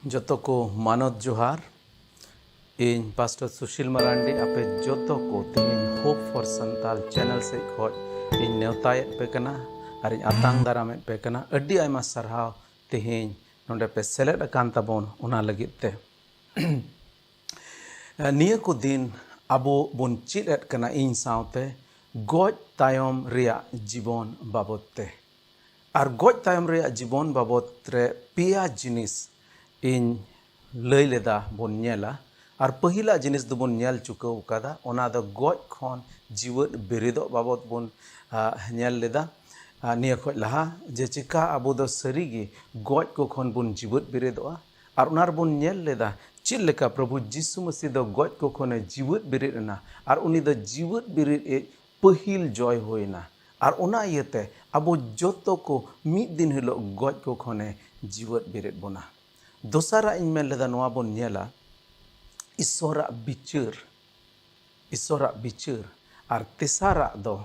जोतो को मानद जोहार इन पास्टर सुशील मरांडी आपे जोतो को तीन होप फॉर संताल चैनल से खोज इन नेवताय पे कना और इन आतांग दाराम पे कना अड्डी आयमा सरहाव तेहें नोंडे पे सेलेक्ट अकान ताबोन उना लगित ते निया को दिन अबो बुन चित कना इन सावते गोज तायम रिया जीवन बाबत ते और गोज तायम रिया जीवन बाबत रे पिया जिनिस इन लई लेदा बोन नेला और पहिला जिनिस दो बोन नेल चुकाव उकादा ओना द गोज खन जीवन बेरेदो बाबत बोन नेल लेदा निया खoj लहा जे चिका अबो द सरीगी गोज को खन बोन जीवन बेरेदोआ और उनार बोन नेल लेदा चिल लेका प्रभु यीशु मसीह द गोज को खने जीवन बेरेदना और उनी द जीवन बेरेद ए पहिल जॉय होइना और उना इयते अबो जोतो को मिद दिन हिलो गोज को खने जीवन बेरेद बोना दोसारा इन में लेदा नोआ बोन नेला ईश्वरा बिचार और तेसारा दो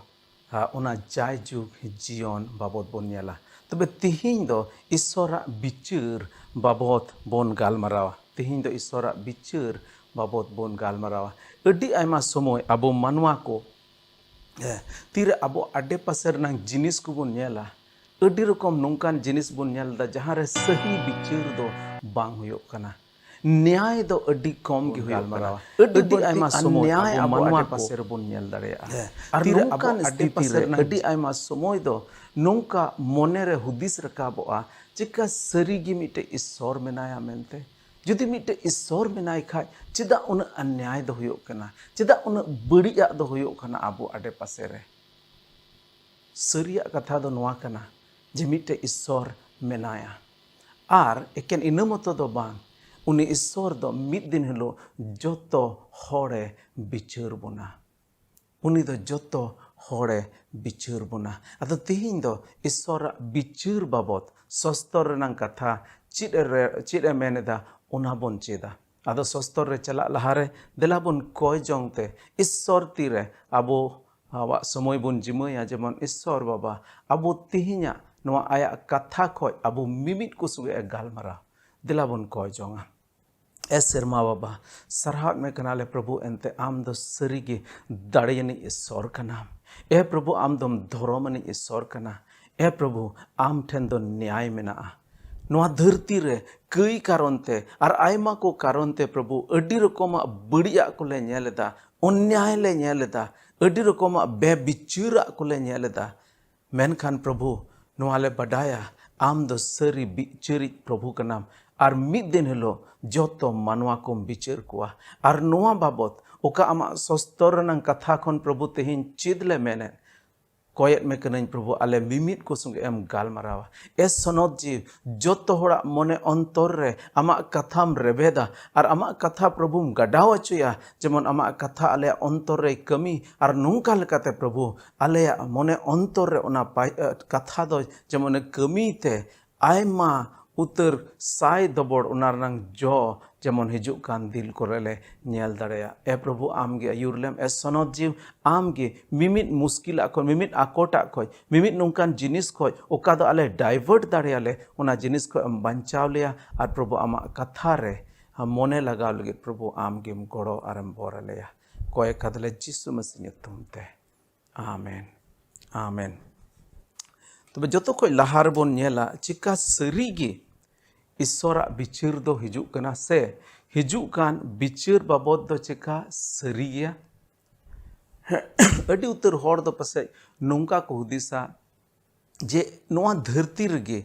उना जाय जुग जीवन बाबत बोन नेला तबे तिहिं दो ईश्वरा बिचार बाबत बोन गालमारावा तिहिं दो ईश्वरा बिचार बाबत बोन गालमारावा अड्डी आयमा समय अबो मानवा को तीरे अबो आडे पासेर नांग जिनिस को बोन नेला अड्डी रकम नोंकान जिनिस बोन नेलदा जहां रे सही बिचार दो बांग हुयो कना न्याय दो अड्डी कम गी हुयो मारावा अड्डी आयमा समय न्याय अबो मानवा पासेर बोन नेल दाड़ेया और नोंकान अड्डी पासेर अड्डी आयमा समय दो नोंका मोने रे हुदिस रकाबोआ चिका सरी गी मिटे ईश्वर मेनाया मेनते जुदी मिटे ईश्वर मेनाय खाय चेदा उन अन्याय दो हुयो कना चेदा उन बड़िया दो हुयो कना आबो आडे पासे रे सरिया कथा दो नोआ कना जे मिटे ईश्वर मेनाया आर एकेन इना मतो दो बांग उनी ईश्वर दो मिद दिन हिलो जोतो होड़े बिचार बोना उनी दो जोतो होड़े बिचार बोना अदो तिहिं दो ईश्वर बिचार बाबत सस्तर रनांग कथा चिरे मेनेदा उना बोन चेदा अदो सस्तर रे चला लहारे देला बोन कोय जोंगते ईश्वर तीरे आबो आवा समय बोन जिमया जेमन ईश्वर बाबा आबो तिहिंया नोआ आया कथा खोय आबो मिमिट को सुगे गालमारा देला बोन कोय जोंगा ए शर्मा बाबा सरहाट में कनाले प्रभु एंते आम दो सरीगे दाड़ेयनी ईश्वर कना ए प्रभु आम दम धर्मनी ईश्वर कना ए प्रभु आम ठेन दो न्याय मेना नोआ धरती रे कई कारणते और आयमा को कारणते प्रभु अडी रकम बड़िया को ले नेलेदा अन्याय ले नेलेदा अडी रकम बेबिचुरा को ले नेलेदा मेनखान प्रभु नोआ ले बडाया आम दो सरी बिचुरी प्रभु का नाम और मिद दिन हिलो जोतो मानवा को बिचार कुआ और नोआ बाबत ओका आमा सस्तर नंग कथा खन प्रभु तेहिं चिदले मेने कोयत में कनन प्रभु आले मिमित को संगे एम गालमारावा ए सनद जीव जोतो होड़ा मने अंतर रे आमा कथाम रेबेदा और आमा कथा प्रभु गडाव अचुया जेमन आमा कथा आले अंतर रे कमी और नुंका लकाते प्रभु आले मने अंतर रे ओना कथा दो जेमन कमी ते आयमा उतर साय दबड़ उनारनांग जो जेमन हिजुक कान दिल कोरेले नेल दाड़ेया ए प्रभु आमगे आयुरलेम ए सनद जीव आमगे मिमित मुश्किल खय मिमित आकोटा खय मिमित नोंकान जिनिस खय ओका दो आले डाइवर्ट दाड़ेयाले ओना जिनिस खय बांचाव लेया और प्रभु आमा कथा रे मने लगाव लगे प्रभु आमगेम गड़ो आरम बोरलेया कोय कदले जिसु मसीह ᱧᱩᱛᱩᱢᱛᱮ आमेन आमेन तबे जोतो खय लहार बोन नेला चिका सरीगे ईश्वरा बिचार दो हिजुक कना से हिजुक कान बिचार बाबद दो चिका सरी गया अडी उतर होड़ दो पसे नोंका को हुदिसा जे नोआ धरती रगे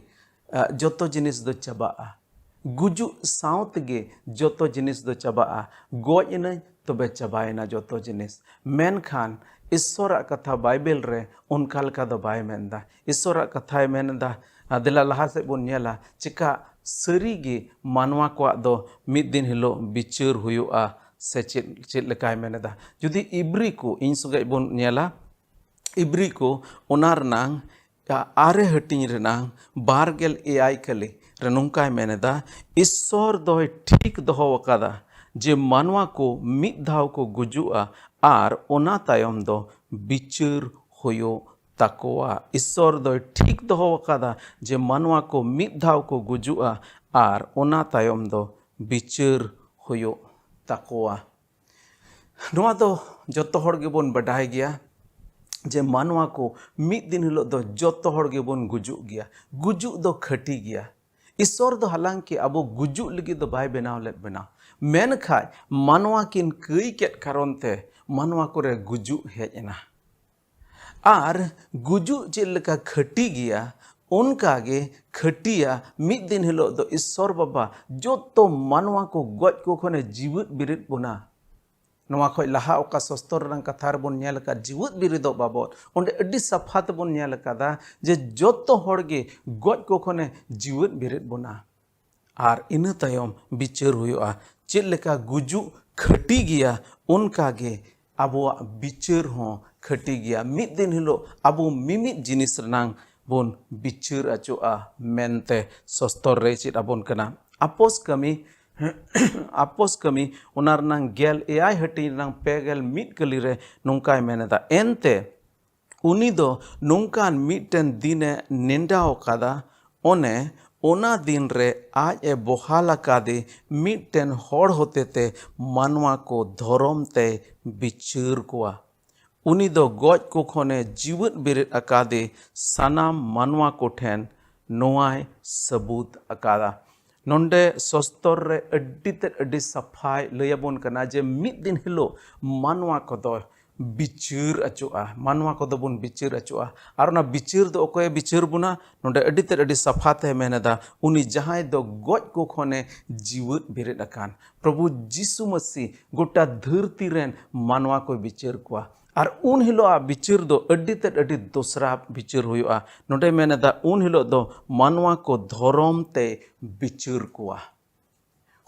जोतो जिनिस दो चबाआ गुजु साउत गे जोतो जिनिस दो चबाआ गोज न तबे चबायना जोतो जिनिस मेनखान ईश्वरा कथा बाइबल रे उनका लका दो बाय मेनदा ईश्वरा कथा मेनदा दिला लहा से बोन नेला चिका सरीगे मानवा को दो मिद दिन हिलो बिचार हुयुआ से चेद लेकाय मेनेदा जुदी इब्री को इन सुगे बोन नेला इब्री को ओनार नांग आरे हटिंग रेनांग बारगेल एआई कले रे नोंकाय मेनेदा ईश्वर दो ठीक दोहो वकादा जे मानवा को मिद धाव को गुजुआ आर ओना तायम दो बिचार हुयो ताकोआ ईश्वर दो ठीक दोहो वकादा जे मानवा को मिद धाव को गुजुआ आर ओना तायम दो बिचार हुयो ताकोआ नोआ दो जोतो हड़ गेबोन बडाय गया जे मानवा को मिद दिन हिलो दो जोतो हड़ गेबोन गुजुग गया गुजुग दो खटी गया ईश्वर दो हालांकि अबो गुजुग लगी दो बाय बनाव ले बनाव मेन खाय मानवा किन कई केट कारणते मानवा कोरे गुजुग हेजना आर गुजु चेलका खटी गया उनकागे खटिया मिद दिन हिलो दो ईश्वर बाबा जो तो मानवा को गज को खने जीवित बिरिद बोना नोआ खय लहा ओका सस्तर रंग कथार बोन नेल का जीवित बिरिदो बाबत ओंडे अड्डी सफात बोन नेल कादा जे जोतो होड़गे गज को खने जीवित बिरिद बोना आर इना तायम बिचार हुयुआ चेलका गुजु खटी गया उनकागे आबोआ बिचार हो खटी गया मिद दिन हिलो आबो मिमित जिनिस रनांग बोन बिचार अचुआ मेनते सस्तर रे चित आबोन कना आपोस कमी ओनार नांग गेल एआई हटी नांग पेगेल मिद कली रे नोंकाय मेनेदा एनते उनी दो नोंकान मिदटेन दिने नेंडाव कादा ओने ओना दिन रे आज ए बोहाला कादे मिदटेन होड़ होते ते मानवा को धर्म ते बिचार कोआ उनी दो गज को खने जीवित बिरिद अकादे सानाम मानवा को ठेन नोआय सबूत अकादा नोंडे सस्तर रे अड्डी सफाई लयबोन कना जे मिद दिन हिलो मानवा को दो बिचार अचुआ मानवा को बन बिचार अचुआ और ना बिचार दो अकोय बिचार बुना नोंडे अडी ते अडी सफाते मेनेदा उनी जहां दो गज को खोने जीवित बिरेद अकान प्रभु जीसु मसीह गोटा धरती रेन मानवा को बिचार कुआ और उन हिलो बिचार दो अडी ते अडी दोसरा बिचार हुआ नोंडे मेनेदा उन हिलो दो मानवा को धर्म ते बिचार कुआ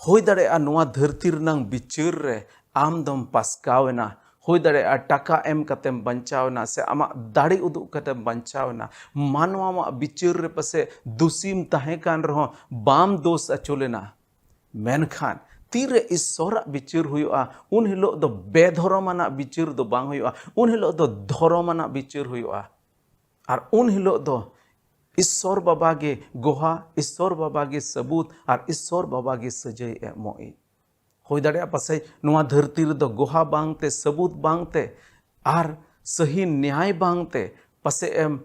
होय दाड़ेया नोआ धरती रनांग बिचार रे आम दम पासकावेना होय दाड़ेया टाका एम कतेम बंचावना से आमा दाड़ी उदुग कतेम बंचावना मानवा मा बिचार रे पसे दुसीम ताहे कान रहो बाम दोष अचुलेना मेनखान तीरे ईश्वर बिचार हुआ उन हिलो दो बेधर्माना बिचार दो बांग हुआ उन हिलो दो धर्माना बिचार हुआ और उन हिलो दो ईश्वर बाबा गे गोहा ईश्वर बाबा गे सबूत और ईश्वर बाबा गे सजय एमोई होय दाड़ेया पासे नोआ धरती रे दो गोहा बांगते सबूत बांगते और सही न्याय बांगते पासे एम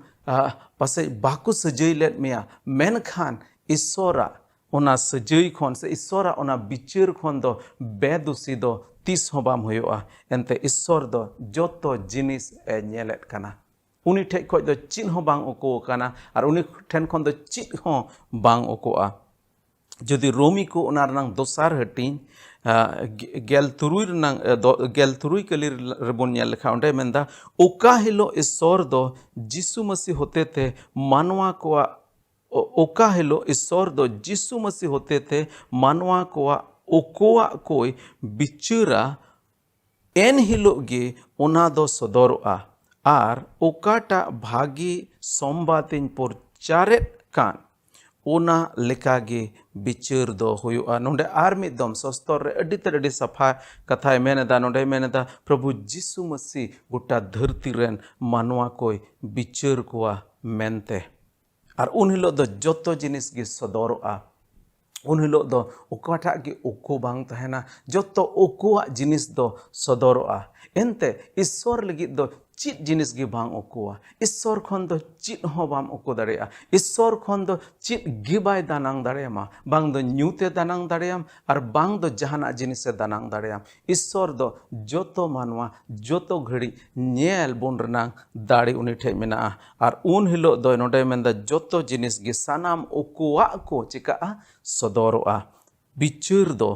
पासे बाकु सजय लेद मेया मेनखान ईश्वरा ओना सजय खन से ईश्वरा ओना बिचार खन दो बेदुसी दो तीस हो बाम हुआ एनते ईश्वर दो जोतो जिनिस ए नेलेद काना उनी ठेज खो दो चिन हो बांग ओको काना और उनी ठेन खन दो चित हो बांग ओकोआ जदि रोमी को ओना रनांग दोसार हटिन गेल तुरुई कली रेबन नेल लेखा ओंडे मेंदा ओका हिलो ईश्वर दो जीसु मसीह होते थे मानवा को ओका हिलो ईश्वर दो जीसु मसीह होते थे मानवा को ओकोआ कोई बिचारा एन हिलो गे ओना दो सदरोआ और ओकाटा भागी सोमबातिन प्रचारेद कान ओना लेकागे बिचार दो हुआ नोंडे आर मिदम सस्तर रे अडी ते अडी सफा कथाय मेनेदा नोंडे मेनेदा प्रभु जीसु मसीह गोटा धरती रेन मानवा कोई बिचार कोआ मेनते और उन हिलो दो जोतो जिनिस गे सदरोआ उन हिलो दो ओकाटा गे ओको बांग तहना जोतो ओकोआ जिनिस दो सदरोआ एनते ईश्वर लगी दो चित जिनिस गे बांग ओकोआ ईश्वर खन दो चित हो बाम ओको दाड़ेया ईश्वर खन दो चित गे बाय दानांग दाड़ेयामा बांग दो न्यूते दानांग दाड़ेयाम और बांग दो जहाना जिनिस दानांग दाड़ेयाम ईश्वर दो जोतो मानवा जोतो घड़ी नेल बोन रनांग दाड़े उनी ठे मेना और उन हिलो दो नोडे मेंदा जोतो जिनिस गे सानाम ओकोआ को चिका सदरोआ बिचार दो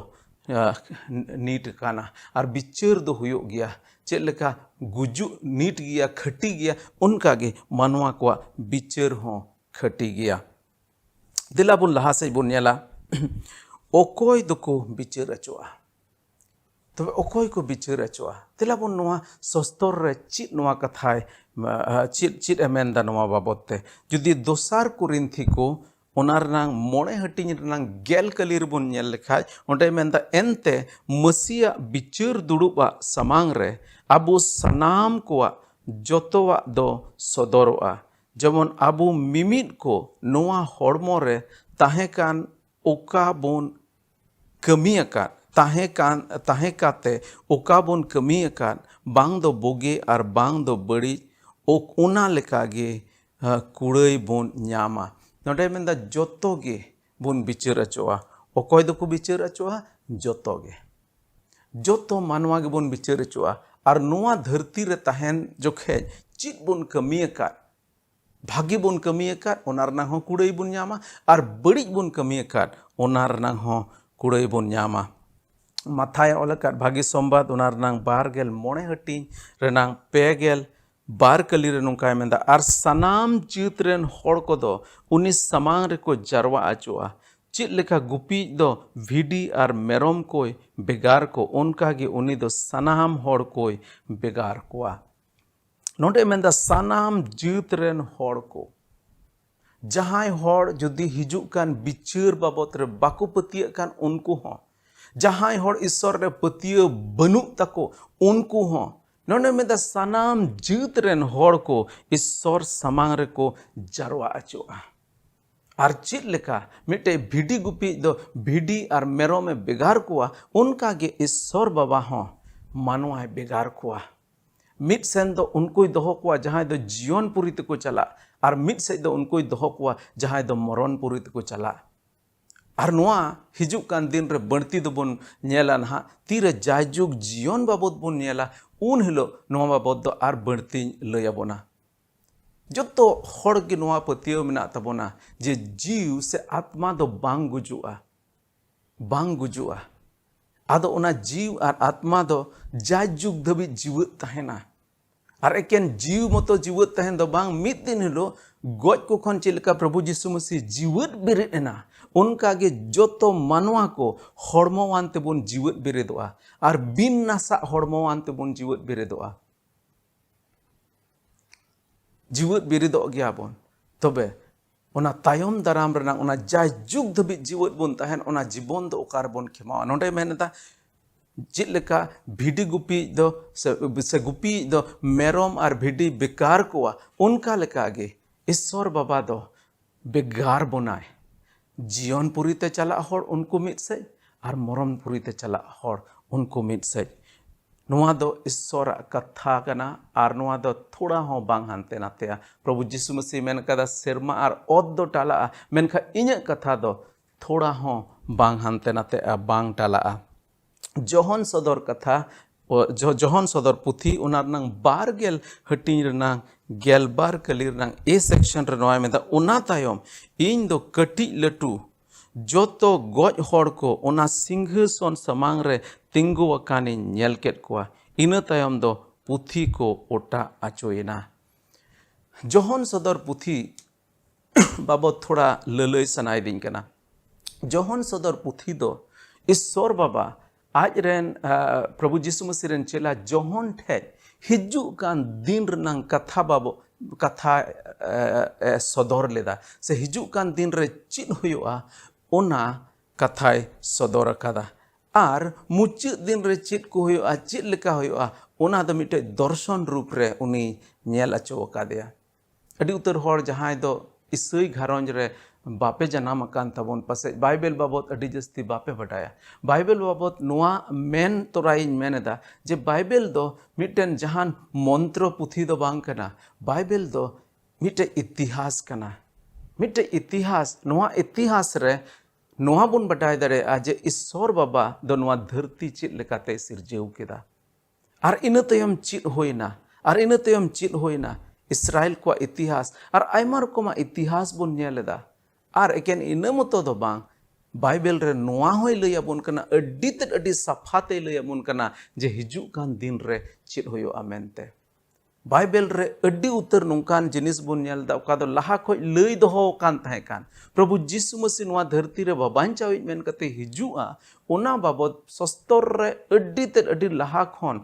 नीट काना और बिचार दो हुयो गया चेद लेका गुजु नीट गया खटी गया उनका गे मानवा को बिचार हो खटी गया दिला बुन लहा से बुन नेला ओकोय दुको बिचार अचुआ तबे ओकोय को बिचार अचुआ दिला बुन नोआ सस्तर रे चित नोआ कथाय चित एमेंदा नोआ बाबते जुदी दोसार कुरिन्थी को ओनारनांग मोणे हटिंग रनांग गेल कलीर बुन नेल लेखाय ओंडे मेंदा एनते मसीहा बिचार दुड़ुबा समांग रे आबो सनाम कोआ जोतोवा दो सदरोआ जेमन आबो मिमिद को नोआ हड़मो रे ताहे कान ओका बोन कमी अकान ताहे काते ओका बोन कमी अकान बांग दो बोगे और बांग दो बड़ी ओना लेकागे कुड़ाई बोन न्यामा नोडे मेंदा जोतो गे बुन बिचार अचोआ ओकोय दो को बिचार अचोआ जोतो गे जोतो मानवा गे बुन बिचार अचोआ और नोआ धरती रे तहन जोखे चित बुन कमी अकात भागी बुन कमी अकात ओना रनांग हो कुड़ाई बुन न्यामा और बड़ी बुन कमी अकात ओना रनांग हो कुड़ाई बुन न्यामा माथाय ओलकात भागी सोमबाद ओना रनांग 12 मोणे हटिंग रनांग 2 बार कली रे नोंकाय मेंदा और सनाम जीत रेन होड़ को दो उनी समांग रे को जारवा अचुआ चित लेका गुपी दो भिडी और मेरोम कोई बेगार को उनका गे उनी दो सनाम होड़ कोई बेगार कोआ नोंडे मेंदा सनाम जीत रेन होड़ को जहां होड़ जुदी हिजुक कान बिचार बाबत रे बाकु पतिय कान उनको हो जहां होड़ ईश्वर रे पतिय बनु तको उनको हो नोंडे मेंदा सनाम जीत रेन होड़ को ईश्वर समांग रे को जारवा अचुआ और चित लेका मिटे भिडी गुपी दो भिडी और मेरो में बेगार कुआ उनका गे ईश्वर बाबा हो मानवा बेगार कुआ मिट सेन दो उनको दोहो कुआ जहां दो जीवन पुरी तक चला और मिट से दो उनको दोहो कुआ जहां दो मरण पुरी तक चला Ar noa hijuk kan din re berti do bon nyela na tire jajuk jion babot bon nyela un hilo noa babot do ar berti leyabona. Joto hor ge noa patio mena tabona je jiu se atma do bang gujua. Ado ona jiu ar atma do jajuk dhabi jiwet tahena. Ar eken jiu moto jiwet tahen do bang mit din hilo goj ko khon chilka Prabhu Jisu Masih jiwet berit ena. Unka ge joto manwa ko hormowan tebon jiwet beredoa. Ar bin nasa hormowan tebon jiwet beredoa. Jiwet beredok gya bon. Tobe ona tayom daram renang ona jajuk dhabi jiwet bon tahen ona jibon do okar bon khemawa. Nonde meneta chit leka bhidi gupi do se gupi do merom ar bhidi bekar koa unka leka ge Ishwar Baba do begar bonai. Jion purite chalak hor unku mit sej ar morom purite chalak hor unku mit sej. Noa do Ishwar katha kana ar noa do thoda ho bang hante natea. Prabhu Jisu Masih men kada serma ar od do tala menkha inya katha do thoda ho bang hante natea bang tala. Johon Sodor katha Johon Sodor puthi unar nang bargel hating renang gelbar kalir nang a section re noy meda una tayom इन दो कटी लटू जोतो गoj हर को ओना सिंहासन समांग रे तिंगु Vakani nail cat कोआ इना तायम दो पुथी को ओटा आचोयना जोहन सदर पुथी बाबत थोड़ा ललय सनाय दिन कना जोहन सदर पुथी दो ईश्वर बाबा आज रेन प्रभु जिसु मसीह रेन चेला जोहन ठे हिजु कान दिन रनang कथा बाबो कथा सदर लेदा से हिजु कान दिन रे चिन हुयुआ ओना कथाय सदर अकादा आर मुचाद दिन रे चित को हुयुआ चित लेका हुयुआ ओना दो मिटे दर्शन रूप रे उनी नेल अचो अकादेया अडी उतर हर जहाय दो इसई घरंज रे बापे जनाम अकान तबन पासे बाइबल बाबत अडी जस्ती बापे बटाया बाइबल बाबत नोआ मेन तोराई मेनेदा जे बाइबल दो मिटेन जहान मंत्र पुथी दो बांग कना बाइबल दो मिटे इतिहास कना मिटे इतिहास नोआ इतिहास रे नोआ बुन बटाय दरे आजे ईश्वर बाबा दो नोआ धरती चित लेकाते सिरजेउ केदा आर इना तयम चित होइना आर इना तयम चित होइना इस्राएल को इतिहास आर आयमा रकमा इतिहास बुन नेलेदा आर एकेन इना मतो दो बांग बाइबल रे नोआ होय लैयाबोन कना अड्डी तक अड्डी सफाते लैयाबोन कना जे हिजु कान दिन रे चित होयो आमेनते बाइबल रे अड्डी उतर नोंकान जिनिस बोन नेल दा ओका दो लहा खोय लई दोहो कान ताहे कान प्रभु जिसु मसीह नोआ धरती रे बाबांचाव मेन कते हिजुआ ओना बाबत सस्तर रे अड्डी तक अड्डी लहा खोन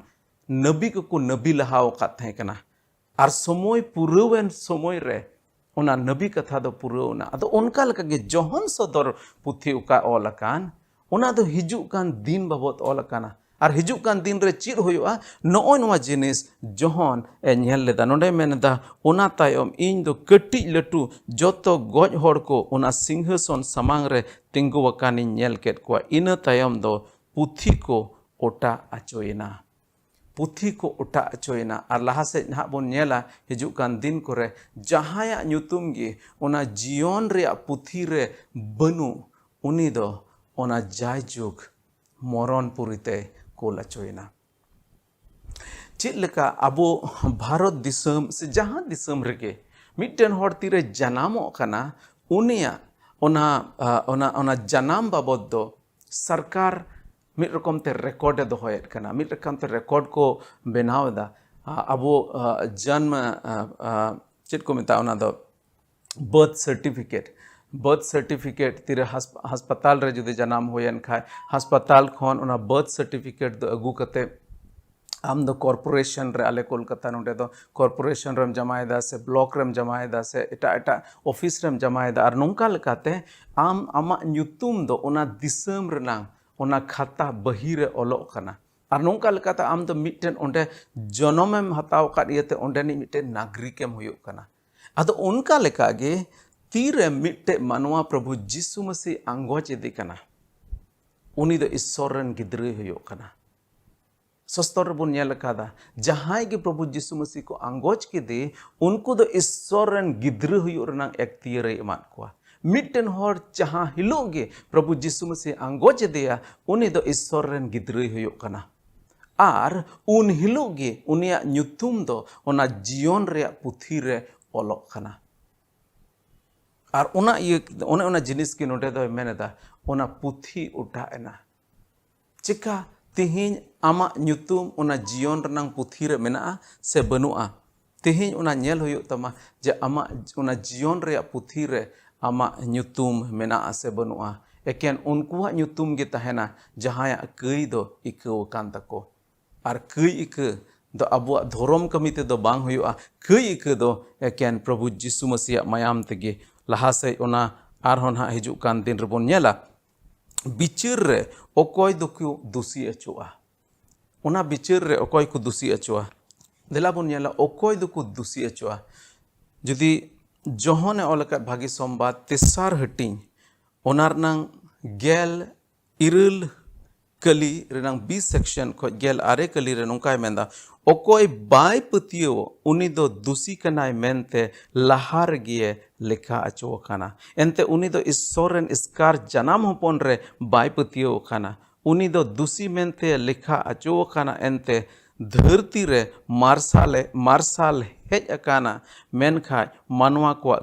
नबी को नबी लहाव का ताहे कना आर समय पुरवेन समय रे ओना नबी कथा दो पुरवना अदो उनका लका गे जोहन सदर पुथी उका ऑल अकान ओना दो हिजु कान दिन बाबत ऑल अकाना आर हिजु कान दिन रे चिर होयुआ नोय नोआ जिनिस जोहन ए नेल लेदा नोडे मेनदा ओना तायम इन दो कटी लटू जोतो गoj हर को ओना सिंहासन समांग रे तिंगु वकानी नेल केट को इना तायम दो पुथी को ओटा आचोयना पुथी को ओटा अचोयना और लहा से ना बोन नेला हिजु कान दिन करे जहाया ᱧᱩᱛᱩᱢ गे ओना जीवन रे पुथी रे बनु उनी दो ओना जायजुग मरण पुरीते कोल अचोयना चेद लेका अबो भारत दिसम से जहां दिसम रेगे मिटन हर तीरे जनामो कना उनिया ओना जनाम बाबद दो सरकार मिट रकम ते रिकॉर्ड दोहयत कना मिट रकम ते रिकॉर्ड को बनावदा अबो जन्म चेद को मेता ओना दो बर्थ सर्टिफिकेट तीरे अस्पताल रे जुदे जनाम होयन खाय अस्पताल खन ओना बर्थ सर्टिफिकेट दो अगु कते आम दो कॉर्पोरेशन रे आले कोलकाता नोडे दो कॉर्पोरेशन रेम जमायदा से ब्लॉक रेम जमायदा से एटा ऑफिस रेम जमायदा आर नोंका लेकाते आम आमा ᱧᱩᱛᱩᱢ दो ओना दिसम रेना ओना खाता बहिरे ओलोक कना आर नोंका लेकाते आम दो मिटन ओंडे जनमेम हताव काद इयते ओंडेनी मिटन नागरिकेम हुयुक कना आदो उनका लेका गे तीरे मिटे मानवा प्रभु जिसु मसीह आंगोज इदी कना उनी दो ईश्वर रन गिद्रे हुयुक कना सस्तर बुन नेल कादा जहां के प्रभु जिसु मसीह को आंगोज के दे उनको दो ईश्वर रन गिद्रे हुयुक रना एक तीरे एमात कोआ मिट्टन हर जहां हिलोगे प्रभु यीशु मसीह आंगोज देया उनी दो ईश्वर रेन गिद्रई हुयुग कना आर उन हिलोगे उनिया ᱧᱩᱛᱩᱢ दो ओना जीवन रे पुथी रे ओलोग कना आर ओना जिनिस की नोडे दो मेनेदा ओना पुथी उठा एना चिका तिहिन आमा ᱧᱩᱛᱩᱢ ओना जीवन रनांग पुथी रे मेना से बनुआ तिहिन ओना नेल हुयुग तमा जे आमा ओना जीवन रे पुथी रे आमा ᱧᱩᱛᱩᱢ मेना से बनुआ एकेन उनकुआ ᱧᱩᱛᱩᱢ गे तहेना जहाया कई दो इकव कान तको आर कई इक दो अबुआ धर्म कमी ते दो बांग हुयुआ कई इक दो एकेन प्रभु यीशु मसीह मायाम तेगे लहा से ओना आरहोन हा हिजुग कान दिन रेबोन नेला बिचार रे ओकोय दोकु दोषी अचुआ ओना बिचार रे ओकोय को दोषी अचुआ देला बोन नेला ओकोय दोकु दोषी अचुआ जुदी जोहने ओलका भागी सोमबाद तेसार हटिंग ओनारनांग गेल इरल कली रेनांग 20 सेक्शन खो गेल आरे कली रे नोंकाय मेंदा ओकोय बाय पतियो उनी दो दोषी कनाय मेनते लहार गिए लेखा अचो खाना एनते उनी दो ईश्वरन इसकार जनाम होपन रे बाय पतियो खाना उनी दो दोषी मेनते लेखा अचो खाना एनते धरती रे मार्शाल हेज अकाना मेनखाय मानवा को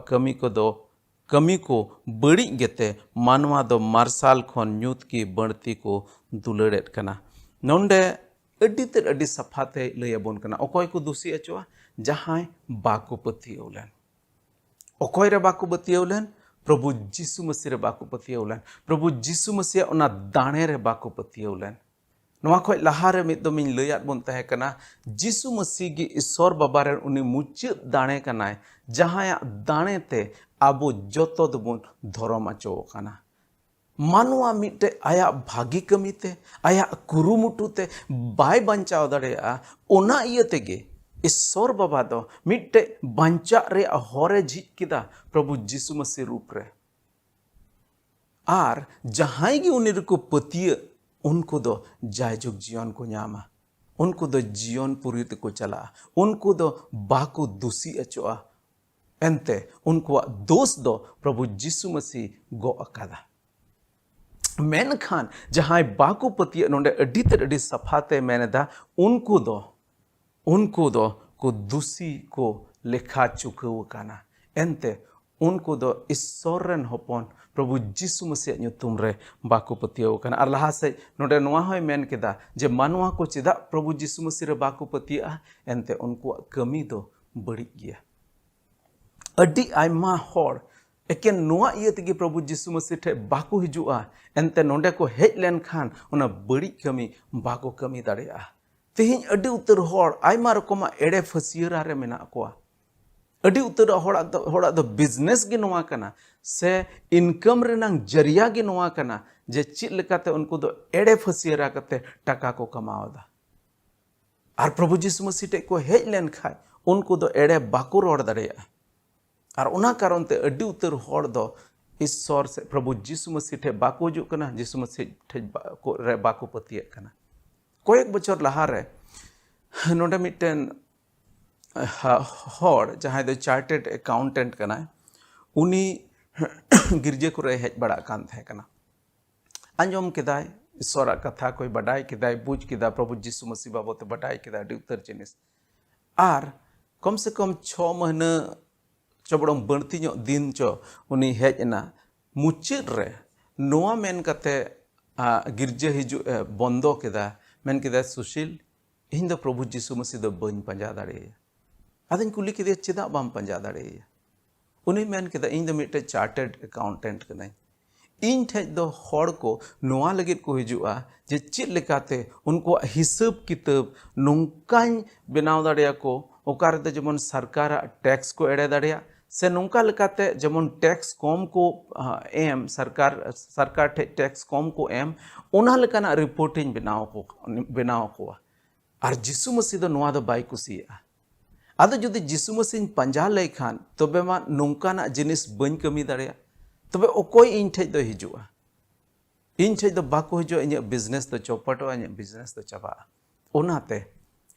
कमी को बड़ी गेते मानवा दो मार्शाल खन न्यूत की बढ़ती को दुलड़ेट कना नोंडे अड्डी सफाते लयबोन कना ओकोय को दोषी अचुआ जहां बाको पतियोलेन ओकोय रे बाको पतियोलेन प्रभु यीशु मसीह रे बाको पतियोलेन प्रभु यीशु मसीह ओना दाणे रे बाको पतियोलेन नोआ खोय लहारे मिद दमिन लयात बोन तहे कना यीशु मसीह गी ईश्वर बाबा रे उनी मुचाद दाणे कनाय जहां दाणे ते आबो जतो दबोन धर्म अचो कना मानवा मिटे आया भागी कमीते आया कुरुमुटुते बाय बंचाव दड़ेया ओना इये तेगे ईश्वर बाबा दो मिटे बंचा रे हरे झिज किदा प्रभु यीशु मसीह रूप रे आर जहां गी उनी को पतिय उनको दो जायजुग जीवन को न्यामा उनको दो जीवन पुरी को चला उनको दो बाको दोषी अचोआ एनते उनको दोष दो प्रभु यीशु मसीह गो अकादा मेनखान जहां बाको पतिय नोंडे अड्डी सफाते मेनेदा उनको दो को दोषी को लेखा चुकव काना एनते उनको दो ईश्वरन होपन प्रभु यीशु मसीह ᱧᱩᱛᱩᱢ रे बाको पतियो काना आर लहा से नोंडे नोआ होय मेन केदा जे मानवा को चेदा प्रभु यीशु मसीह रे बाको पतिया एनते उनको कमी दो बड़ी गया अड्डी आयमा होर एकेन नोआ इये तेगे प्रभु यीशु मसीह ठे बाको हिजुआ एनते नोंडे को हेज लेन खान ओना बड़ी कमी बाको कमी दाड़ेया तेहिं अड्डी उतर होर आयमा रकमा एड़े फसियरा रे मेना कोआ अड्डी उतर होड़ा दो बिजनेस गे नोआ कना से इनकम रेनांग जरिया गे नोआ कना जे चित लेकाते उनको दो एड़े फसियरा कते टाका को कमावदा आर प्रभु यीशु मसीह टे को हेज लेन खाय उनको दो एड़े बाको रोड़ दाड़ेया आर उना कारण ते अड्डी उतर होड़ दो ईश्वर से प्रभु यीशु मसीह ठे बाको हिजुग कना यीशु मसीह ठे बाको पतिये कना कोएक बछर लहा रे नोंडे मिटन होड़ जहां दो चार्टेड अकाउंटेंट कना उनी गिरजे को रे हेज बड़ा कान थे कना अंजम केदाय ईश्वर कथा कोई बडाई केदाय बुझ केदा प्रभु यीशु मसीह बाबते बडाई केदा अड्डी उतर जिनिस आर कम से कम 6 महीना चबड़म बढ़ती दिन चो उनी हेजना मुचाद रे नोआ मेन कते गिरजे हिजु बंदो केदा मेन केदा सुशील इन दो प्रभु यीशु मसीह दो बन पंजा दाड़े आदन कुली केदे चेदा बाम पंजा दाड़े उनी मेन केदा इन दो मिटे चार्टेड अकाउंटेंट कनाई इन ठेज दो होड़ को नोआ लगित को हिजुआ जे चित लेकाते उनको हिसाब किताब नोंकाñ बनाव दाड़ेया को ओकार दे जेमन सरकार टैक्स को एड़े दाड़ेया से नोंका लेकाते जेमन टैक्स कम को एम सरकार टैक्स कम को एम ओना लेकाना रिपोर्टिंग बनाव को आर यीशु मसीह दो नोआ दो बाय कुसिया आदो जुदी यीशु मसीह पंजा ले खान तबे मा नोंकाना जिनिस बन कमी दाड़ेया तबे ओकोय इन ठेज दो हिजुआ इन ठेज दो बाको हिजुआ इन बिजनेस दो चौपटो इन बिजनेस दो चाबा ओनाते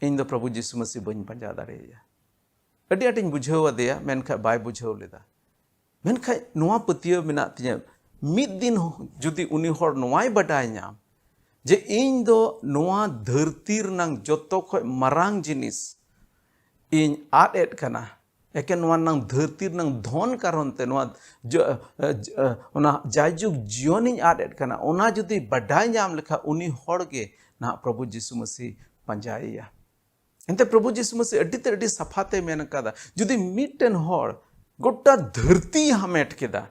इन दो प्रभु यीशु मसीह बन पंजा दाड़ेया अड्डी आटिन बुझाव अदेया मेनखा बाय बुझाव लेदा मेनखाय नोआ पतियो मेना तिया मिद दिन जुदी उनी हर नोआय बडाय नाम जे इन दो नोआ धरती रनांग जतो खय मारांग जिनिस इन आद एड कना एके नोआ नांग धरती रनांग धन कारण ते नोआ ओना जायजुग जीवन इन आद एड कना ओना जुदी बडाय नाम लेखा उनी हर गे ना प्रभु यीशु मसीह पंजाइया एंते प्रभु यीशु मसीह अड्डी सफाते मेन कदा जुदी मिटन हर गोटा धरती हामेट केदा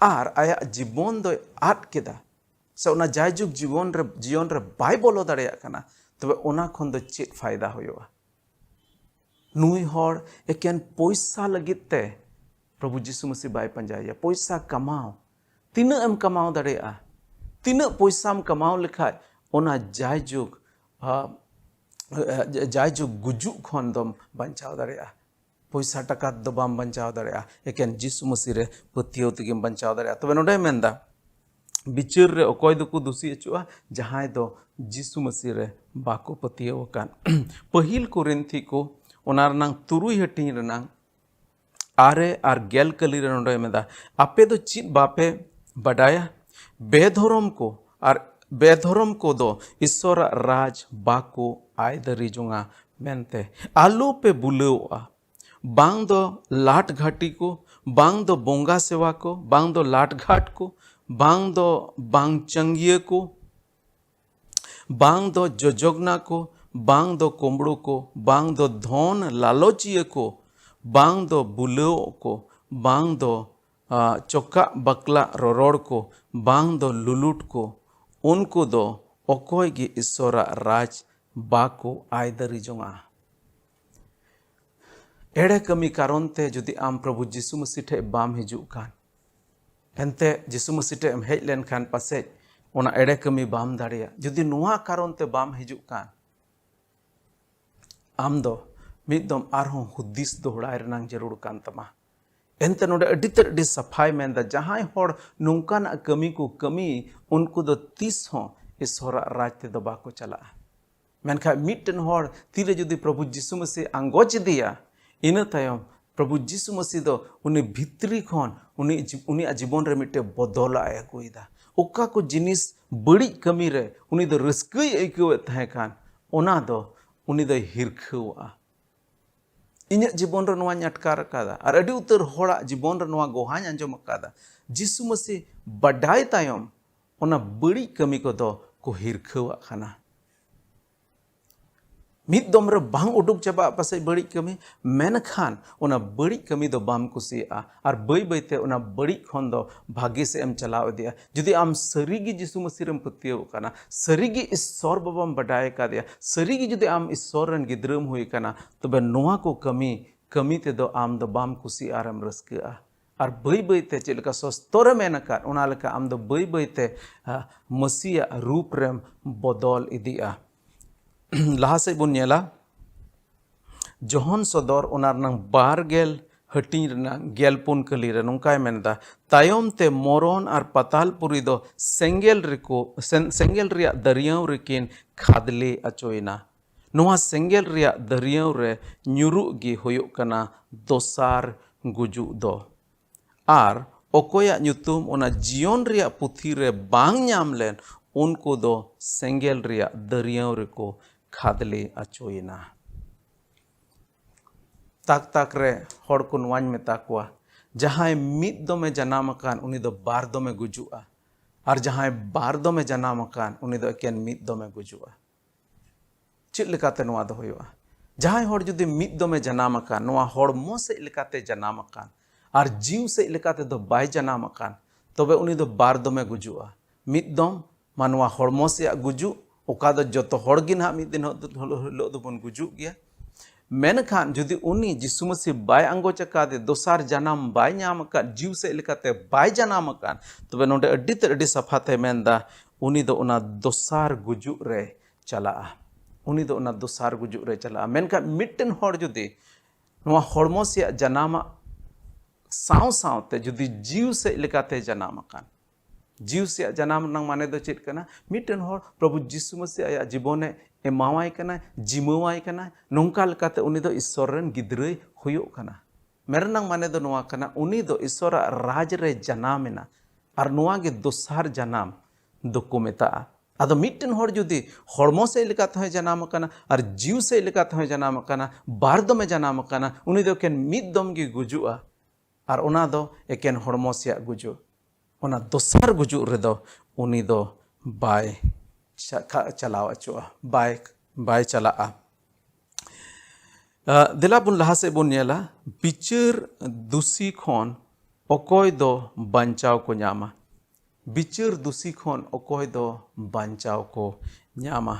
आर आया जीवन दो आद केदा से ओना जायजुग जीवन रे बाय बोलो दाड़ेया कना तबे ओना खन दो चेत फायदा होयोआ नुई हर एकेन पैसा लगिते प्रभु यीशु मसीह बाय पंजाइया पैसा कमाओ तीना एम कमाओ दाड़ेया तीना पैसाम कमाओ लेखाय ओना जायजुग गुजुग खन दम बंचाव दाड़ेया पैसा टका दो बाम बंचाव दाड़ेया एकेन यीशु मसीह रे पतियो तेगेम बंचाव दाड़ेया तबे नोडे मेनदा बिचार रे अकय दो को दोषी अचुआ जहां दो यीशु मसीह रे बाको पतियो कान पहिल कोरिन्थी को ओना रनांग तुरुई हटिंग रनांग आरे आर गेल कली रे नोडे मेदा आपे दो चित बापे बडाया बेधर्म को दो ईश्वर राज बाको आय दरी जोंगा मेनते आलू पे बुलेओआ बांग दो लाट घाटी को बांग दो बोंगा सेवा को बांग दो लाट घाट को बांग दो बांग चंगिए को बांग दो जोजोगना को बांग दो कोमड़ो को बांग दो धन लालोचिए को बांग दो बुलेओ को बांग दो चोका बकला रोरोड़ को बांग दो लुलुट को उनको दो अकोय गे ईश्वर राज बाको आय दरी जोंगा एड़े कमी कारण ते जुदी आम प्रभु यीशु मसीह ठे बाम हिजुग कान एनते यीशु मसीह ठे हेज लेन खान पासे ओना एड़े कमी बाम दाड़िया जुदी नुआ कारण ते बाम हिजुग कान आम दो मिदम आरहों हुदिस दोहड़ाय रनांग जरूर कान तमा एनते नोडे अड्डी सफाई मेंदा जहां हर नोंकान कमी को कमी उनको दो तीस हों ईश्वर राज ते दो बाको चला मेनखा मिटन हर तीरे जुदी प्रभु यीशु मसीह आंगोच दिया इना तायम प्रभु यीशु मसीह दो उनी भितरी खन उनी जीवन रे मिटे बदल आय अगुइदा ओका को जिनिस बड़ी कमी रे उनी दो रस्कई आइकवे तहे कान ओना दो उनी दो हिरखवा इन्या जीवन रे नोआ अटकार कादा और अडी उतर होड़ा जीवन रे नोआ गोहाñ अंजम कादा यीशु मसीह बडाय तायम ओना बड़ी कमी को दो को हिरखवा खाना मिद दम रे बांग उडुक चाबा पासे बड़ी कमी मेनखान ओना बड़ी कमी दो बाम कुसिया और बई बईते ओना बड़ी खन दो भाग्य से एम चलाव दिया जुदी आम सरीगी यीशु मसीह रम पतियो काना सरीगी ईश्वर बाबाम बडाय का दिया सरीगी जुदी आम ईश्वर रन गिद्रम हुई काना तबे नोआ को कमी ते दो आम दो बाम कुसिया रम रस्का और बई बईते चेलका सस्तोर मेनका ओना लेका आम दो बई बईते मसीह रूप रम बदल इदिया लहा से बुन नेला जोहन सदर ओनार नंग बारगेल हटिंग रना गेलपुन कली रे नोंकाय मेनदा तायम ते मोरन और पतालपुरी दो सेंगेल रिया दरियाव रेकिन खादले अचोइना नोआ सेंगेल रिया दरियाव रे न्युरु गी होयो कना दोसार गुजु दो आर ओकोया ᱧᱩᱛᱩᱢ ओना जीवन रिया पुथी रे बांग ᱧᱟᱢ len उनको दो सेंगेल रिया दरियाव रेको खादले अचोइना ताक ताक रे हड़ को नवाñ मेता कोआ जहां मिद दमे जनाम कान उनी दो बार दमे गुजुआ और जहां बार दमे जनाम कान उनी दो एकेन मिद दमे गुजुआ चित लेकाते नवा दो होयोआ जहां हड़ जुदी मिद दमे जनाम कान नवा हड़मो से लेकाते जनाम कान और जीव से लेकाते दो बाय जनाम कान तबे उनी दो बार दमे गुजुआ मिद दम मानवा हड़मो से गुजु ओका दो जतो हड़ गे ना मिद दिन हिलो दो बन गुजु गया मेनखान जुदी उनी यीशु मसीह बाय आंगोच कादे दोसार जनाम बाय नाम का जीव से लेकाते बाय जनाम कान तबे नोडे अड्डी सफाते मेनदा उनी दो ओना दोसार गुजु रे चला उनी दो ओना दोसार गुजु रे चला मेनखान मिटन हड़ जुदी नोआ हड़मो से जनाम साव सावते जुदी जीव से लेकाते जनाम कान जीव से जनाम नंग माने दो चेत कना मिटन हड़ प्रभु यीशु मसीह आया जीवने एमावाय कना जिमवाय कना नोंका लेकाते उनी दो ईश्वर रन गिद्रय होयो कना मेरनांग माने दो नोआ कना उनी दो ईश्वर राज रे जनामेना और नोआ गे दोसार जनाम दुको मेता आदो मिट्टन होड़ जुदी हड़मो से लेकाते हैं जनाम कना और जीव से लेकाते हैं जनाम कना बार दमे जनाम कना उनी दो केन मिद दम गे गुजुआ और ओना दो एकेन हड़मो से गुजु ओना दोसार गुजु रे दो उनी दो बाय चलाव अचुआ बाय चलाआ दिला बुन लहा से बुन नेला बिचार दुसी खोन अकोय दो बांचाव को न्यामा बिचार दुसी खोन अकोय दो बांचाव को न्यामा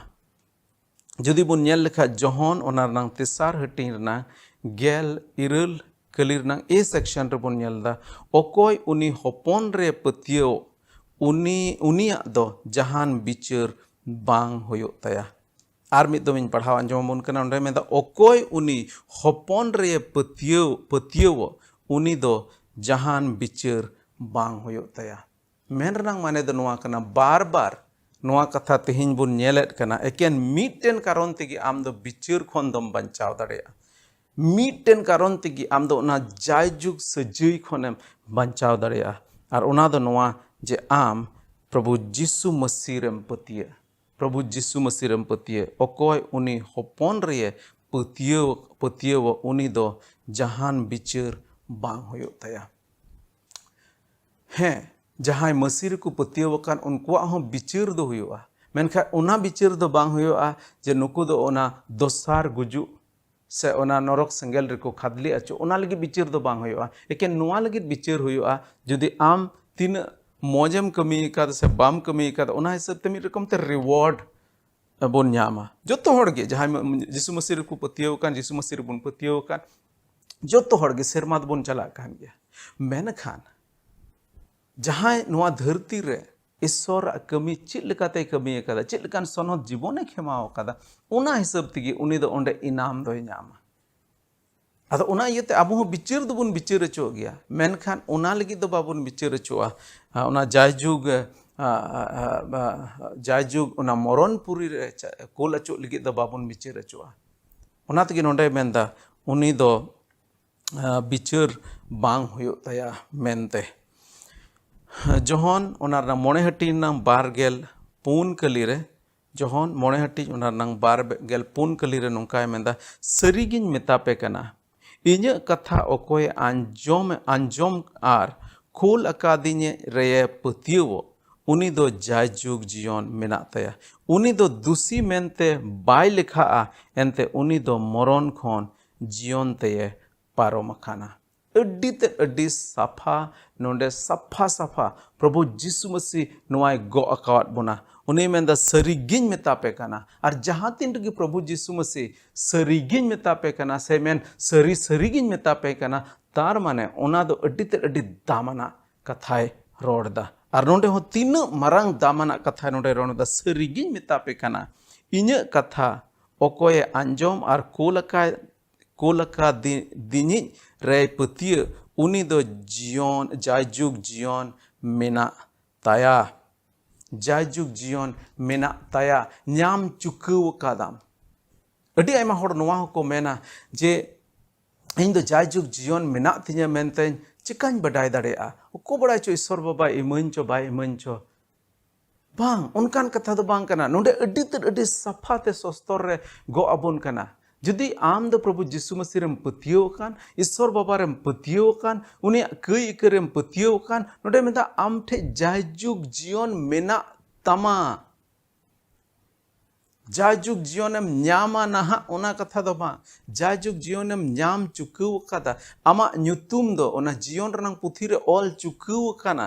जुदी बुन नेल लेखा जहन ओना रनांग तेसार हटिंग रनांग गेल इरल कली रनांग ए सेक्शन रे बुन नेलदा अकोय उनी होपन रे पतियो उनिया दो जहान बिचार बांग होयो तया आर मिद दो पढ़ाव आंजमबन कना ओंडे मेदा अकोय उनी होपन रे पतियो उनी दो जहान बिचार बांग होयो तया मेन रनांग माने दो नोआ कना बार बार नोआ कथा तेहिन बुन नेलेट कना एकेन मिटटेन कारण तेगी आम दो बिचार खोन दम बंचाव दाड़ेया मिटटेन कारण तेगी आम दो ओना जायजुग सजई खोनेम बंचाव दाड़ेया और ओना दो नोआ जे आम प्रभु जिसु मसीह रेम पतिये प्रभु जिसु मसीह रेम पतिये अकोय उनी होपन रे पतियो उनी दो जहान बिचार बांग होयो तया हैं जहां मसीह को पतियो कान उनकुआ हो बिचार दो हुआ मेनखा ओना बिचार दो बांग हुआ जे नुकु दो ओना दोसार गुजु से ओना नरक सेंगेल रे को खादली अचो ओना लगी बिचार दो बांग हुआ एकेन नोआ लगी बिचार हुआ जुदी आम तीन मौजम कमी का से बाम कमी का ओना हिसाब ते मिद रकम ते रिवॉर्ड बोन न्यामा जोतो होड़गे जहां जिसु मसीह रे को पतियो कान जिसु मसीह रे बुन पतियो कान जोतो होड़गे सेरमा बोन चला कान गया मेनखान जहां नोआ धरती रे ईश्वर कमी चित लेकाते कमी कदा चित लेकान सनद जीवने खेमाव कदा ओना हिसाब तेगी उनी दो ओंडे इनाम दो न्यामा आदो ओना इयते आबो हो बिचार दो बुन बिचार चो गया मेनखान ओना लगी दो बाबुन बिचार चोआ ओना जायजुग ओना मरणपुरी रे कोल अचो लगी दो बाबुन बिचार चोआ ओना तेगी नोंडे मेनदा उनी दो बिचार बांग हुयो तया मेनते जहन ओना मोणे हटी नाम बारगेल पुन कली रे जहन मोणे हटी ओना नाम बारगेल पुन कली रे नोंकाय मेनदा सरीगिन मेतापे कना इन्य कथा अकोय आंजोम आर खोल अकादिने रे पतियो उनी दो जायजुग जीवन मेना तया उनी दो दुसी मेनते बाय लिखा एनते उनी दो मरण खोन जीवन ते पारोम खाना अड्डी साफा नोंडे साफा प्रभु जिसु मसीह नोआय गो अकावत बोना उनी मेंदा सरीगिन मेतापे कना और जहां तीन रगी प्रभु जिसु मसीह सरीगिन मेतापे कना से मेन सरीगिन मेतापे कना तार माने ओना दो अड्डी दामना कथाय रोड़दा और नोंडे हो तीन मरंग दामना कथा नोंडे रोड़दा सरीगिन मेतापे कना इन्य कथा ओकोय आंजोम और कोलका दिनी रे पतिय उनी दो जीवन जायजुग जीवन मेना ताया जायजुग जीवन मेना ताया न्याम चुकव कादाम अडी आयमा होड़ नोआ को मेना जे इन दो जायजुग जीवन मेना तिया मेनते चिकान बडाय दाड़ेया को बडाय चो ईश्वर बाबा इमन चो बाय इमन चो बांग उनकान कथा दो बांग कना नोंडे अडी साफा ते सस्तर रे गो अबोन कना जुदी आम दो प्रभु जिसु मसीह रेम पतियो कान ईश्वर बाबा रेम पतियो कान उनी कई इकरेम पतियो कान नोडे मेदा आम ठे जायजुग जीवन मेना तमा जायजुग जीवन एम न्यामा नहा ओना कथा दो बा जायजुग जीवन एम न्याम चुकव कादा आमा न्युतुम दो ओना जीवन रनांग पुथी रे ऑल चुकव काना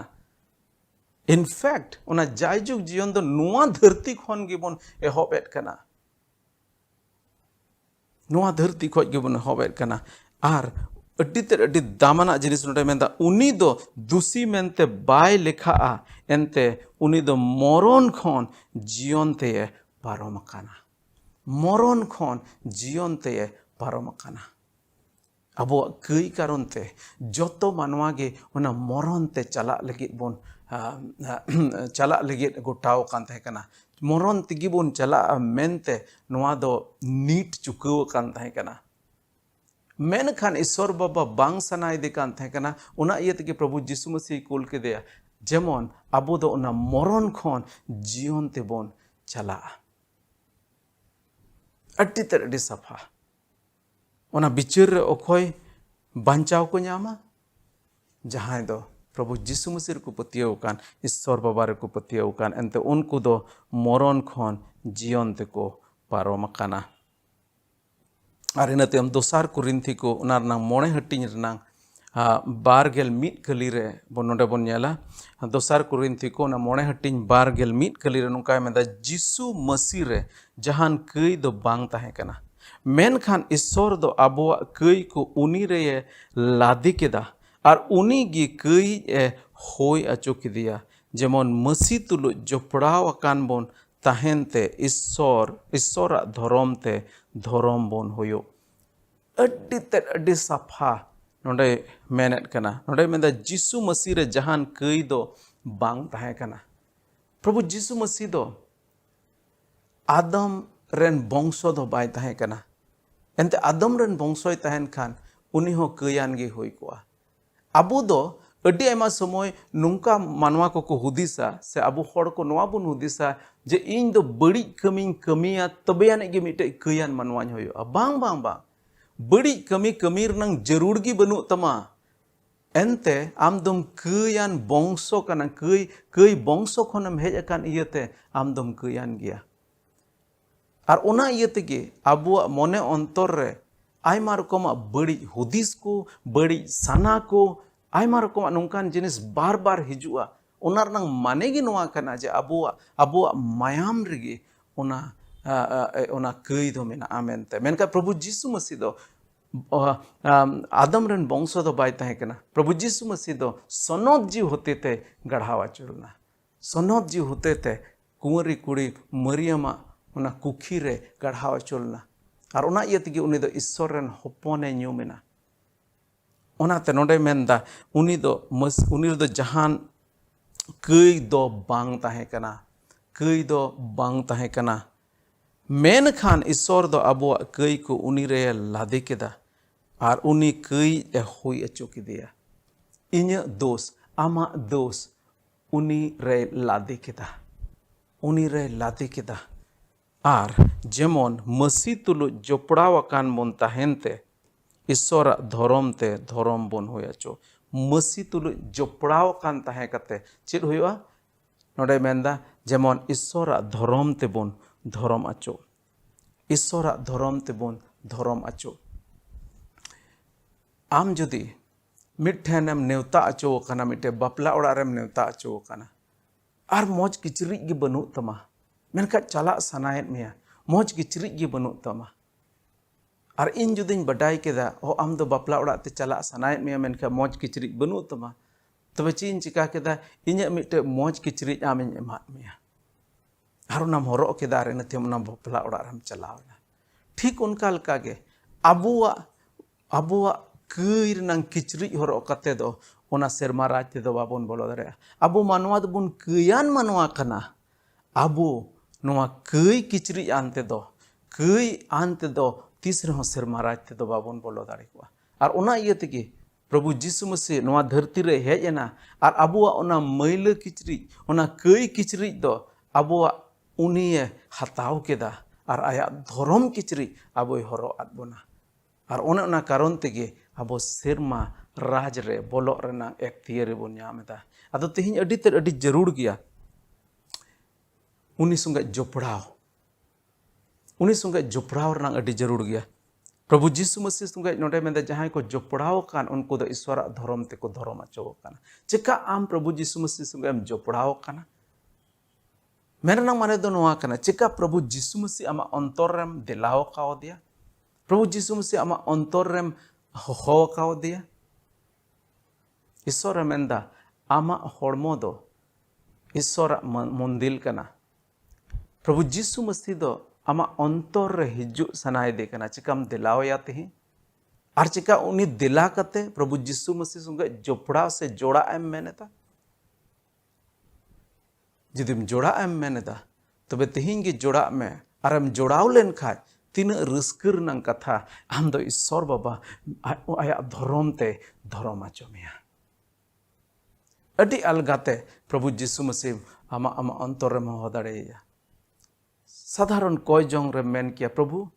इनफैक्ट ओना जायजुग जीवन दो नुआ धरती खोन गिबोन एहोबेट काना नोआ धरती खोज गिबोन एहोबेट काना आर अड्डी दामना जिनिस नोडे मेंदा उनी दो दुसी मेनते बाय लेखा एनते उनी दो मरण खोन जीवन ते पारम काना मरण खोन जीवन ते पारम काना अब कई कारण ते जोतो मानवा गे ओना मरण ते चला लगी बोन चला लगी गोटाव कान तहे कना मरण तिगी बोन चला मेनते नोआ दो नीट चुकव कान तहे कना मेनखान ईश्वर बाबा बांग सनाइदे कान तहे कना उना इये तेगे प्रभु यीशु मसीह कुल केदेया जेमन आबो दो उना मरण खन जीवन तेबन चला अड्डी तर अड्डी सफा उना बिचार रे अखय बांचाव को न्यामा जहां दो प्रभु यीशु मसीह को पतियाव कान ईश्वर बाबा रे को पतियाव कान एनते उनको दो मरण खन जीवन तेको पारोम काना और इन तम दोसार कुरिन्थी को उना रनांग मोणे हटिंग रनांग बारगेल मीट कली रे बन नोडे बन नेला दोसार कुरिन्थी को उना मोणे हटिंग बारगेल मीट कली रे नुका मेदा यीशु मसीह रे जहान कई दो बांग ताहे कना मेनखान ईश्वर दो आबोआ कई को उनी रे लादी केदा और उनी गी कई ए होय अचो किदिया जेमन मसीह तुलु जोपड़ाव अकान बोन ताहेनते ईश्वर धर्म ते धर्म बोन होयो अड्डी साफा नोडे मेनेट कना नोडे मेदा यीशु मसीह रे जहान कई दो बांग ताहे कना प्रभु यीशु मसीह दो आदम रेन बंशो दो बाय ताहे कना एनते आदम रेन बंशोय ताहेन खान उनी हो कयान गे होई कोआ आबो दो अड्डी आयमा समय नुंका मानवा को हुदिसा से आबो हड़ को नवा बुन हुदिसा जे इन दो बड़ी कमी कमिया तबेयान गे मिटे कयान मानवाñ होयो बांग बांग बांग बड़ी कमी रनंग जरूर गी बनु तमा एनते आमदम कयान बंशो कना कई बंशो खनम हेज अकान इयते आमदम कयान गया और ओना इयते गे आबुआ मने अंतर रे आयमा रकम बड़ी हुदिस को बड़ी सना को आयमा रकम नोंकान जिनिस बार बार हिजुआ ओना रनंग माने गे नोआ कना जे आबुआ मायाम रेगे ओना कई दो मेना आमेनते मेनका प्रभु यीशु मसीह दो आदम रन बंशो दो बाय ताहे कना प्रभु यीशु मसीह दो सनद जीव होते ते गढ़ावा चुलना सनद जीव होते ते कुंवरी कुड़ी मरियमा ओना कुखी रे गढ़ावा चुलना और ओना इयते गे उनी दो ईश्वर रन होपने न्यूमेना ओनाते नोडे मेनदा उनी दो जहान कई दो बांग ताहे कना कई दो बांग ताहे कना मेनखान ईश्वर दो आबुआ कई को उनी रे लादे केदा और उनी कई ए होई अचो किदेया इन्या दोष आमा दोष उनी रे लादे केदा और जेमन मसीह तुलु जोपड़ाव अकान बोन ताहेनते ईश्वर धर्म ते धर्म बोन होय अचो मसीह तुलु जोपड़ाव अकान ताहे कते चेद होयवा नोडे मेनदा जेमन ईश्वर धर्म ते बोन धर्म अचो ईश्वर धर्म ते बोन धर्म अचो आम जुदी मिठेनेम नेवता अचो कना मिटे बापला ओड़ारेम नेवता अचो कना और मौज किचरी गे बनु तमा मेनका चला सनायत मेया मौज किचरी गे बनु तमा और इन जुदिन बडाई केदा ओ आम दो बापला ओड़ा ते चला सनायत मेया मेनका मौज किचरी बनु तमा तबे चीन चिका केदा इन्या मिटे मौज किचरी आमिन एमा मेया और नाम हरो केदा रे नते मना बापला ओड़ा रम चलावना ठीक उनका लका गे आबुआ कई रनंग किचरी हरो कते दो ओना सेरमा राज ते दो बाबन बोलो दरे आबो मानवा दो बुन कयान मानवा कना आबो नोआ कई किचरी आनते दो तीसरे हो सेरमा राज ते दो बाबन बोलो दाड़े को और ओना इये तेगे प्रभु यीशु मसीह नोआ धरती रे हेज एना और आबुआ ओना मैला किचरी ओना कई किचरी दो आबुआ उनिये हताव केदा और आया धर्म किचरी आबोय हरो आद बोना और ओना कारण तेगे आबो सेरमा राज रे बोलो रेना एक थियरे बोन न्यामेदा आदो तेहिं अडी ते अडी जरूर गया उनी संगे जोपड़ाव रनांग अडी जरूर गया प्रभु यीशु मसीह संगे नोडे मेंदा जहां को जोपड़ाव कान उनको दो ईश्वर धर्म ते को धर्म अचो काना चिका आम प्रभु यीशु मसीह संगे हम जोपड़ाव काना मेरना माने दो नोआ काना चिका प्रभु यीशु मसीह आमा अंतर रेम दिलाव काव दिया प्रभु यीशु मसीह आमा अंतर रेम हो काव दिया ईश्वर मेंदा आमा हड़मो दो ईश्वर मंदिर कना प्रभु यीशु मसीह दो आमा अंतर रे हिजु सनाय दे कना चिकाम दिलाव या तेहि और चिका उनी दिला कते प्रभु यीशु मसीह संगे जोपड़ा से जोड़ा एम मेनेता जिदिम जोड़ा एम मेनेता तबे तेहिं गे जोड़ा में और एम जोड़ाव लेन खाय tina reuskeur nang katha am do Isor Baba aya dhorom te dhorom achomia. Adi algate Prabhu Jisu Masih ama ontor re moho dareya. Sadharon koy jong re men kia Prabhu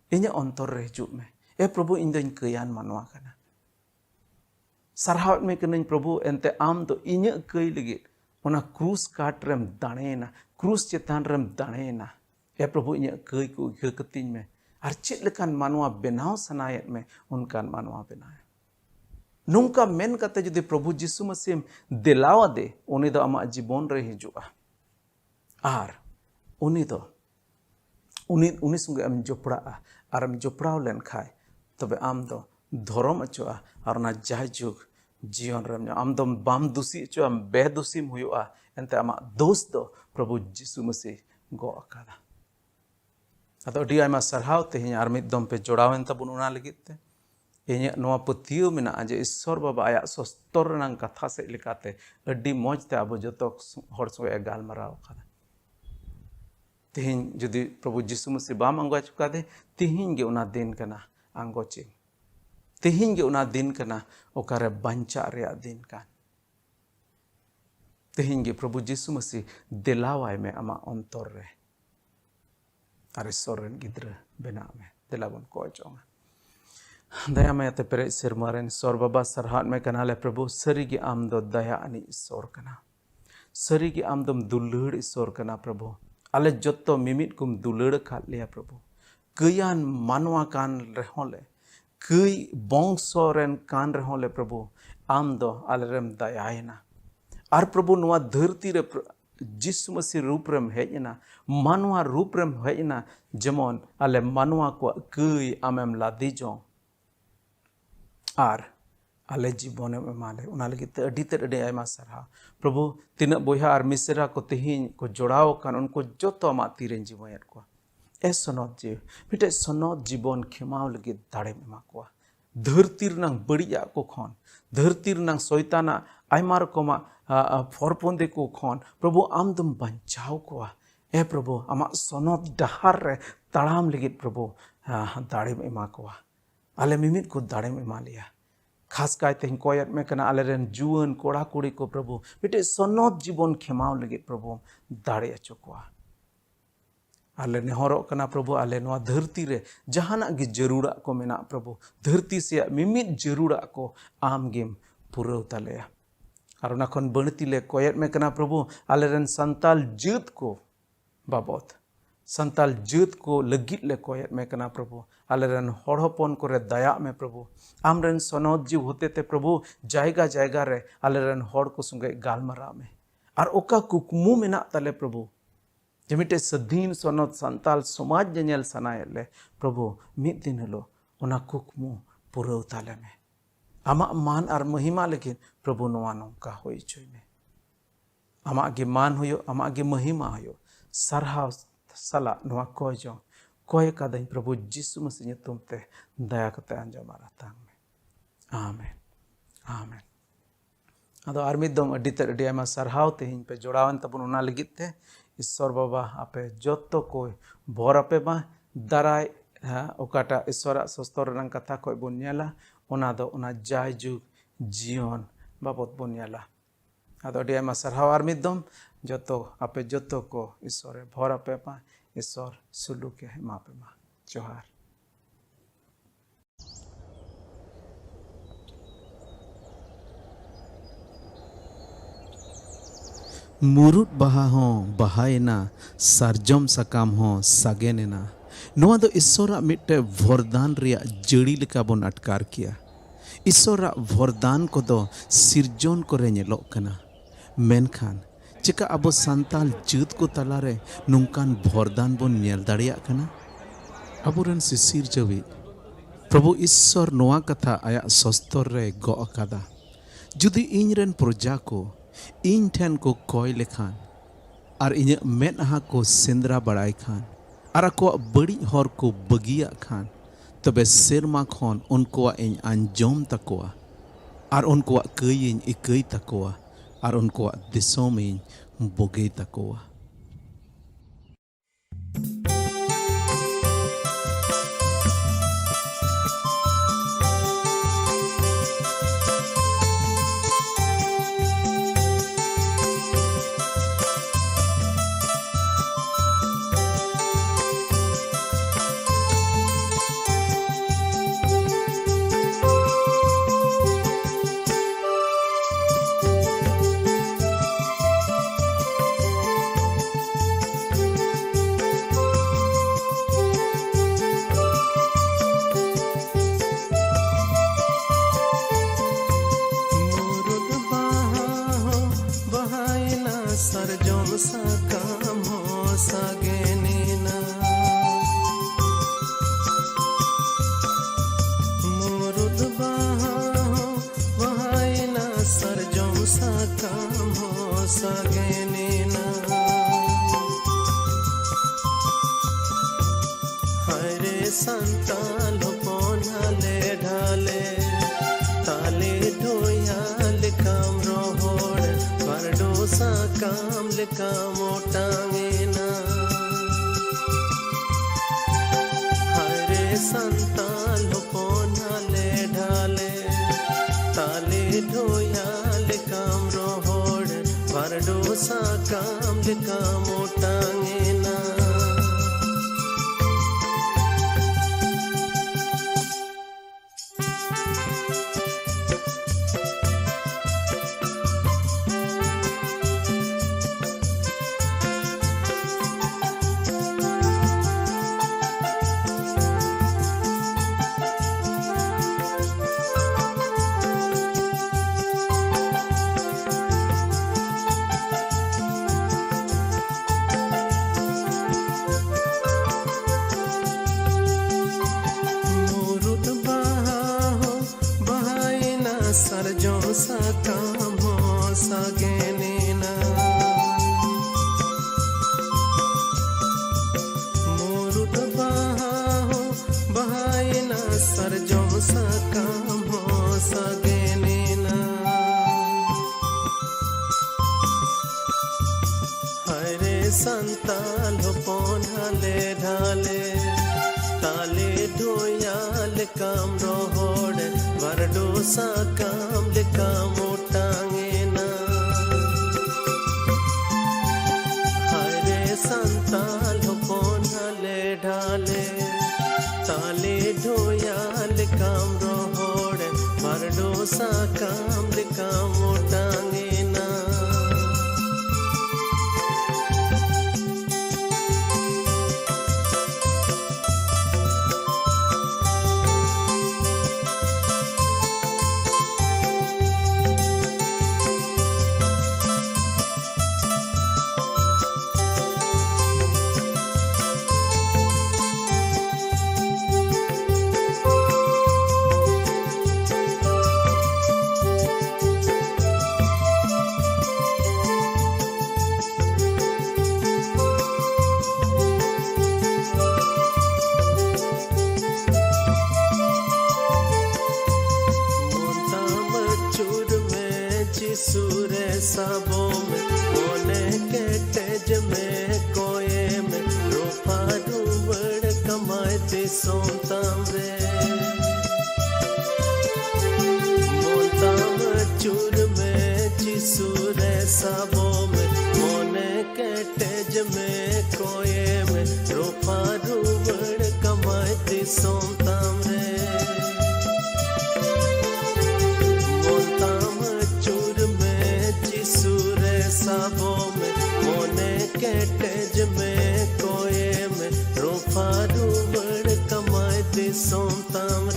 inya ontor re hijuk me. Prabhu iñ doñ keuyan manwa kana. Sarhawat me kenañ Prabhu ente am do inya keuy ligit ona krus kat rem danena, krus chetan rem danena. Prabhu inya keuy ku ketiñ me. Ar chet lekan manwa benaw sanayet me unkan manwa benaw. Nungka men kate judi Prabhu Jisu Masih delawa de uni do ama jibon re hijuga. Ar uni do uni sunge am jopraa ar am joprao len khai tobe am do dhorom achoa ar na jayjuk jion rem am do bam dusi achoa am be dusim huyua ente ama dos do Prabhu Jisu Masih go akada. Ado adi ayma sarhaw tehinya ar mid dom pe jodawen tabun una ligit te inya noa pathiu mena je Isor Baba aya sostor nang katha se lekate adi moj te abo joto hor soe galmarao kada. Tihin judi Prabhu Jisu Masih bam anggo chukade tihin ge una din kana anggo ching. Tihin ge una din kana okare bancha rea din kan. Tihin ge Prabhu Jisu Masih delawai me ama ontor re. Are soren gidra bena me delabon ko chonga. Daya me te pere sirmaren Isor Baba sarhat me kana le Prabhu sari ge am do daya ani Isor kana. Sari ge am dom dulur Isor kana Prabhu. Ale jotto mimit kum dulur khat leya Prabhu. Keuyan manwa kan rehole. Keuy bongsoren kan rehole Prabhu. Am do alerem dayayena. Ar Prabhu noa dharti re Jisu Masih rup rem hejna. Manwa rup rem hejna jemon ale manwa ko keuy amem ladi jong. Ar ale jibone emale una lagi te adi ayma sarha Prabhu tina boyha ar misra ko tehin ko jodaw kan unko joto ama tiren jiboyat ko sonot je mite sonot jibon khemaw lagi dare ema ko dhartir nang badiya ko khon dhartir nang soitana aymar koma forponde ko khon Prabhu amdum banchaw ko Prabhu ama sonot dahar re taram lagi Prabhu dare ema ko ale mimit ko dare ema liya. Khas kai te koyat me kana aleren juan koda kuri ko Prabhu mite sonot jibon khemaw lagi Prabhu dare achokwa. Ale nehorok kana Prabhu ale noa dharti re jahana gi jarura ko mena Prabhu dharti se mimit jarura ko amgem purau taleya. Arona kon banti le koyat me kana Prabhu aleren santal jut ko babot. Santal jut ko legit le koyat me kana Prabhu aleren hor hopon kore daya me Prabhu amren sonot ji hote te Prabhu jaiga jaiga re aleren hor ko sunge galmara me ar oka kukmu mena tale Prabhu jemite sadhin sonot santal somaj nyel sanayele Prabhu mid din helo ona kukmu purau tale me ama man ar mahima lekin Prabhu noa nongka hoi choi me ama ge man hoyo ama ge mahima hoyo sarha sala noa koy jong koy kadain Prabhu Jisu Masih nyutum te daya kate anjam aratang me. Amen. Amen. Ado armidom aditer adi ayma sarhaw tehin pe jodawan tabun una ligit te Isor Baba ape jotto koy bor ape ba darai okata Isora sostor nang katha koy bun nyela ona do ona jayjuk jion babot bun nyela. Ado adi ayma sarhaw armidom jotto ape jotto ko Isore bor ape ba Isor suluke ma pe ma. Johar. Murut baha ho bahayena sarjom sakam ho sagenena noa do Isora mitte vordan ria jari leka bon atkar kiya Isora vordan ko do sirjon kore nyelok kana menkhan chika abo santal jut ko talare nungkan vordan bon nyel dareya kana aburen sisir jawi Prabhu Isor noa katha aya sostor re go akada judi iñren proja ko इन ठेन को कोय लेखान और इन मेदहा को सेंद्रा बड़ाई खान और को बड़ी हर को बगिया खान तबे सेरमा खन उनको इन अंजोम तकोआ और उनको कई इन इकई तकोआ और उनको दिसोम इन बोगे तकोआ मोटांगेना हरे संताल पोनाले ढाले ताले ढोयाल काम रोहोड़ वरडोसा काम लिका मोटांगेना सरजों सा काम हो सगेना मोरुट बहा हो बहायना सरजों सा काम हो सगेना हरे संताल पोनाले ढाले ताले ढोयाल काम रोहोड़ वरडोसा काम लिका मोटांगेना हरे संताल पोनाले ढाले ताले ढोयाल काम रोहोड़ वरडोसा काम लिका मोटांगेना सूरे साबों में कोने के तेज में कोये में रोपा डूबड़ कमाते सोताम रे मोताम चूर में चिसूरे साबों में कोने के तेज में कोये में रोपा डूबड़ कमाते सोताम रे साबों में मोने के तेज में कोये में रोफा डूबड़ कमाते सोताम